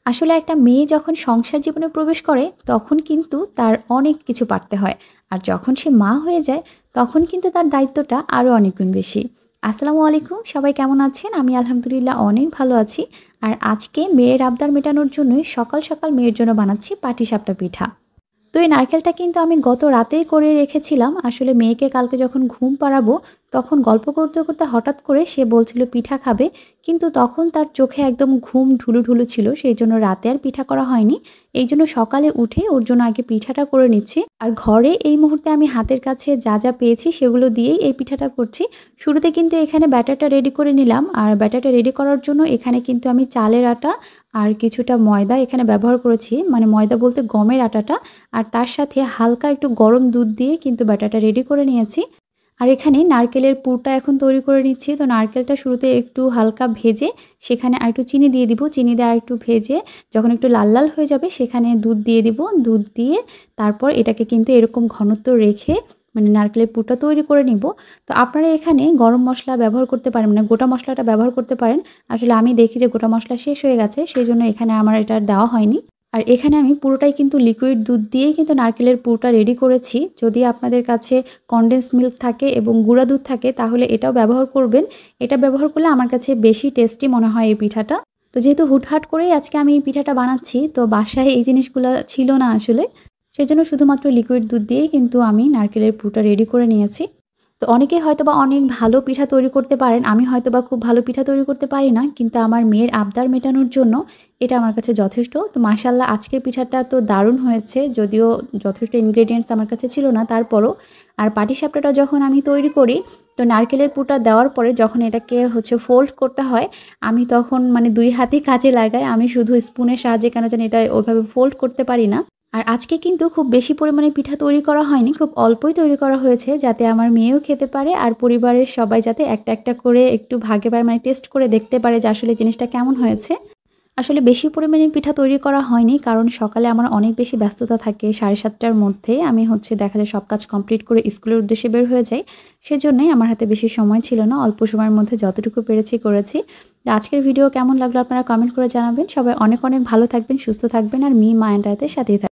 আসলে একটা মেয়ে যখন সংসার জীবনে প্রবেশ করে তখন কিন্তু তার অনেক কিছু পারতে হয়। আর যখন সে মা হয়ে যায় তখন কিন্তু তার দায়িত্বটা আরো অনেক গুণ বেশি। আসসালামু আলাইকুম, সবাই কেমন আছেন? আমি আলহামদুলিল্লাহ অনেক ভালো আছি। আর আজকে মেয়ের আবদার মেটানোর জন্যই সকাল সকাল মেয়ের জন্য বানাচ্ছি পাটিসাপটা পিঠা। তো এই নারকেলটা কিন্তু আমি গত রাতেই করে রেখেছিলাম। আসলে মেয়েকে কালকে যখন ঘুম পাড়াবো, তখন গল্প করতে, করতে হঠাৎ করে সে বলছিল পিঠা খাবে। কিন্তু তখন তার চোখে একদম ঘুম ঢুলুঢুলু ছিল। সেইজন্য রাতে আর পিঠা করা হয়নি। এইজন্য সকালে উঠে ওর জন্য আগে পিঠাটা করে নিচ্ছি। আর ঘরে এই মুহূর্তে আমি হাতের কাছে যা পেয়েছি সেগুলো দিয়েই এই পিঠাটা করছি। শুরুতে কিন্তু এখানে ব্যাটারটা রেডি করে নিলাম। আর ব্যাটারটা রেডি করার জন্য এখানে কিন্তু আমি চালের আটা আর কিছুটা ময়দা এখানে ব্যবহার করেছি। মানে ময়দা বলতে গমের আটাটা। আর তার সাথে হালকা একটু গরম দুধ দিয়ে কিন্তু ব্যাটারটা রেডি করে নিয়েছি। আর এখানে নারকেলের পুরটা এখন তৈরি করে নিচ্ছি। তো নারকেলটা শুরুতে একটু হালকা ভেজে সেখানে আরেকটু চিনি দিয়ে দিব। চিনি দিয়ে আরেকটু ভেজে যখন একটু লাল, লাল হয়ে যাবে সেখানে দুধ দিয়ে দিব। দুধ দিয়ে তারপর এটাকে কিন্তু এরকম ঘনত্ব রেখে মানে নারকেলের পুরটা তৈরি করে নিব। তো আপনারা এখানে গরম মসলা ব্যবহার করতে পারেন, মানে গোটা মসলাটা ব্যবহার করতে পারেন। আসলে আমি দেখি যে গোটা মসলা শেষ হয়ে গেছে, সেজন্য এখানে আমার এটা আর দেওয়া হয়নি। আর এখানে আমি পুরোটাই কিন্তু লিকুইড দুধ দিয়েই কিন্তু নারকেলের পুরটা রেডি করেছি। যদি আপনাদের কাছে কনডেন্স মিল্ক থাকে এবং গুঁড়া দুধ থাকে তাহলে এটাও ব্যবহার করবেন। এটা ব্যবহার করলে আমার কাছে বেশি টেস্টি মনে হয় এই পিঠাটা। তো যেহেতু হুটহাট করেই আজকে আমি এই পিঠাটা বানাচ্ছি, তো বাসায় এই জিনিসগুলো ছিল না আসলে। সেজন্য শুধুমাত্র লিকুইড দুধ দিয়েই কিন্তু আমি নারকেলের পুরটা রেডি করে নিয়েছি। তো অনেকেই হয়তোবা অনেক ভালো পিঠা তৈরি করতে পারেন। আমি হয়তোবা খুব ভালো পিঠা তৈরি করতে পারি না। কিন্তু আমার মেয়ের আবদার মেটানোর জন্য এটা আমার কাছে যথেষ্ট। তো মাশাআল্লাহ আজকের পিঠাটা তো দারুণ হয়েছে। যদিও যথেষ্ট ইনগ্রেডিয়েন্টস আমার কাছে ছিল না তারপরও। আর পাটিসাপটাটা যখন আমি তৈরি করি, তো নারকেলের পুরটা দেওয়ার পরে যখন এটাকে ফোল্ড করতে হয়, আমি তখন মানে ২ হাতই কাজে লাগাই। আমি শুধু স্পুনের সাহায্যে কেন জানি এটা ওইভাবে ফোল্ড করতে পারি না। আর আজকে কিন্তু খুব বেশি পরিমাণে পিঠা তৈরি করা হয়নি। খুব অল্পই তৈরি করা হয়েছে যাতে আমার মেয়েও খেতে পারে আর পরিবারের সবাই যাতে একটা, একটা করে একটু ভাগে পারে, মানে টেস্ট করে দেখতে পারে যে আসলে জিনিসটা কেমন হয়েছে। আসলে বেশি পরিমাণে পিঠা তৈরি করা হয়নি কারণ সকালে আমার অনেক বেশি ব্যস্ততা থাকে। 7:30টার মধ্যে আমি দেখা যায় সব কাজ কমপ্লিট করে স্কুলের উদ্দেশ্যে বের হয়ে যাই। সেজন্যই আমার হাতে বেশি সময় ছিল না। অল্প সময়ের মধ্যে যতটুকু পেরেছি করেছি। তো আজকের ভিডিও কেমন লাগলো আপনারা কমেন্ট করে জানাবেন। সবাই অনেক, অনেক ভালো থাকবেন, সুস্থ থাকবেন আর মি, মা এন্ড আয়াতের সাথেই থাকবেন।